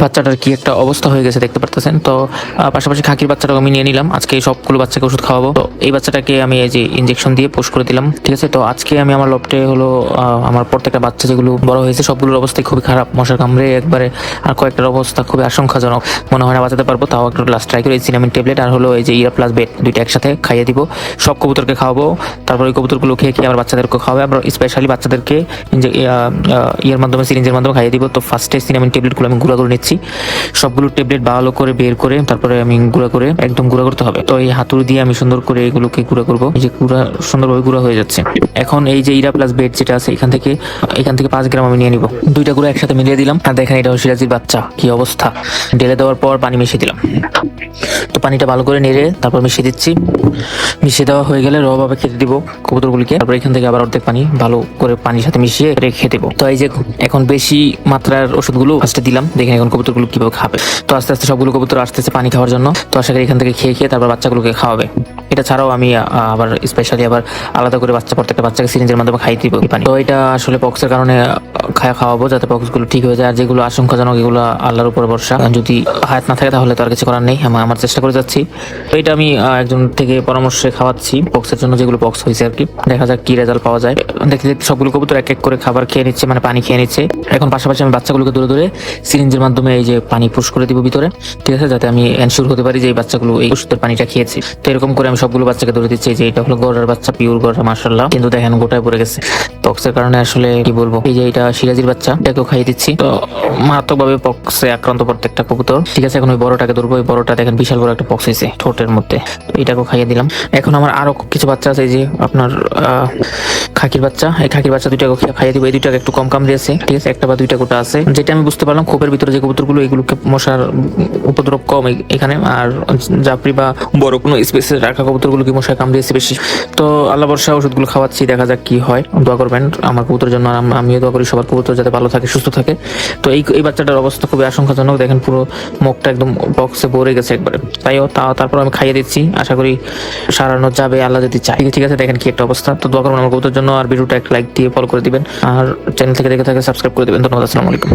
বাচ্চাটার কি একটা অবস্থা হয়ে গেছে দেখতে পারতেছেন। তো পাশাপাশি খাকির বাচ্চাটাকে আমি নিয়ে নিলাম। আজকে সবগুলো বাচ্চাকে ওষুধ খাওয়াবো। তো এই বাচ্চাটাকে আমি এই যে ইনজেকশন দিয়ে পুশ করে দিলাম, ঠিক আছে। তো আজকে আমি আমার লফটে হলো আমার প্রত্যেকটা বাচ্চা যেগুলো বড় হয়েছে সবগুলোর অবস্থা খুবই খারাপ, মশার কামড়ে একবারে। আর কয়েকটার অবস্থা খুবই আশঙ্কাজনক, মনে হয় না বাঁচাতে পারবো। তাও একটা লাস্ট ট্রাই করে এই সিনামিন ট্যাবলেট আর হলো এই যে ইরা প্লাস বেড দুইটা একসাথে খাইয়ে দিব। সব কবুতরকে খাওয়াবো, তারপর ওই কবুতরগুলো খেয়ে খেয়ে আমার বাচ্চাদেরকে খাওয়াবে। আমরা স্পেশালি বাচ্চাদেরকে ইয়ের মাধ্যমে সিরিঞ্জের মাধ্যমে খাইয়ে দিব। তো ফার্স্টে সিনামিন ট্যাবলেটগুলো আমি গুঁড়া করে নিচ্ছি। সবগুলো ট্যাবলেট ভালো করে বের করে তারপরে আমি গুঁড়া করে একদম গুঁড়া করতে হবে। তো এই হাতুড়ি দিয়ে আমি সুন্দর করে এগুলোকে গুঁড়া করবো। এই যে গুঁড়া সুন্দরভাবে গুঁড়া হয়ে যাচ্ছে। এখন এই যে ইরা প্লাস বেড যেটা আছে এখান থেকে 5 গ্রাম আমি নিয়ে নিব। দুইটা গুঁড়া একসাথে মিলিয়ে দিলাম। আর দেখেন এটা সিরাজির বাচ্চা, কি অবস্থা। ঢেলে দেওয়ার পর পানি মিশিয়ে দিলাম। তো পানিটা ভালো করে নেড়ে তারপর মিশিয়ে দিচ্ছি। মিশিয়ে দেওয়া হয়ে গেলে রভাবে খেতে দিব কবুতরগুলিকে। তারপর এখান থেকে আবার অর্ধেক পানি ভালো করে পানির সাথে মিশিয়ে রেখে দেবো। তো এই যে এখন বেশি মাত্রার ওষুধগুলো ফার্স্টে দিলাম, দেখেন এখন কবুতরগুলো কিভাবে খাবে। তো আস্তে আস্তে সবগুলো কবুতর আসতেছে পানি খাওয়ার জন্য। তো আশা করি এখান থেকে খেয়ে খেয়ে তারপর বাচ্চাগুলোকে খাওয়াবে। এটা ছাড়াও আমি আবার স্পেশালি আবার আলাদা করে প্রত্যেকটা বাচ্চাকে সিরিঞ্জের মাধ্যমে খাইয়ে দিব পানি। তো এটা আসলে পক্সের কারণে খাওয়াবো যাতে পক্সগুলো ঠিক হয়ে যায়। আর যেগুলো আশঙ্কাজনক এগুলো আল্লাহর উপরে ভরসা, যদি হায়াত না থাকে তাহলে তো আর কিছু করার নেই। আমার চেষ্টা করে যাচ্ছি। তো এটা আমি একজন থেকে পরামর্শে খাওয়াচ্ছি পক্সের জন্য, যেগুলো পক্স হয়েছে আর কি। দেখা যাক কি রেজাল্ট পাওয়া যায়। দেখতে দেখতে সবগুলো কবুতর এক এক করে খাবার খেয়ে নিচ্ছে, মানে পানি খেয়ে নিচ্ছে। এখন পাশাপাশি আমি বাচ্চাগুলোকে দূরে দূরে সিরিঞ্জের মাধ্যমে এই যে পানি পুশ করে দিব ভিতরে, ঠিক আছে, যাতে আমি এনশিওর হতে পারি যে এই বাচ্চাগুলো এই ওষুধের পানিটা খেয়েছে। তো এরকম করে আমি সবগুলো বাচ্চাকে ধরে দিচ্ছি। যে এটা হলো গড়ার বাচ্চা, পিওর গড়া মাশাআল্লাহ, কিন্তু দেখেন গোটায় পড়ে গেছে পক্সের কারণে। আসলে কি বলবো, এই যে এটা সিরাজির বাচ্চা, এটাকেও খাইয়ে দিচ্ছি। তো মারাত্মকভাবে পক্সে আক্রান্ত প্রত্যেকটা কবুতর, ঠিক আছে। এখন ওই বড়টাকে ধরবো। ওই বড়টা দেখেন বিশাল বড় একটা পক্স হয়েছে ঠোঁটের মধ্যে, তো এটাকেও খাইয়ে দিলাম। এখন আমার আরো কিছু বাচ্চা আছে, এই যে আপনার খাকির বাচ্চা, এই খাকির বাচ্চা দুইটাকে খাইয়ে দিব। এই দুইটাকে একটু কম দিয়েছে, ঠিক আছে, একটা বা দুইটা গোটা আছে। যেটা আমি বুঝতে পারলাম খোপের ভিতরে যে কবুতরগুলো, এগুলোকে মশার উপদ্রব কম এখানে। আর জাফরি বা বড় কোনো স্পেসে রাখা কবুতরগুলোকে মশায় কামড়িয়েছে বেশি। তো আল্লাহ বর্ষা ওষুধগুলো খাওয়াচ্ছি, দেখা যাক কি হয়। দোয়া করবেন আমার কবুতরের জন্য, আমিও দোয়া করি সবার কবুতর যাতে ভালো থাকে, সুস্থ থাকে। তো এই বাচ্চাটার অবস্থা খুবই আশঙ্কাজনক, দেখেন পুরো মুখটা একদম বক্সে ভরে গেছে একবারে। তারপর আমি খাইয়ে দিচ্ছি, আশা করি সারানো যাবে আল্লাহ যদি চাই, ঠিক আছে। দেখেন কি একটা অবস্থা। তো দোয়া করবেন আমার কবুতরের জন্য। আর ভিডিওটা একটা লাইক দিয়ে ফলো করে দিবেন, আর চ্যানেল থেকে দেখে থাকে সাবস্ক্রাইব করে দিবেন। ধন্যবাদ, আসসালামু আলাইকুম।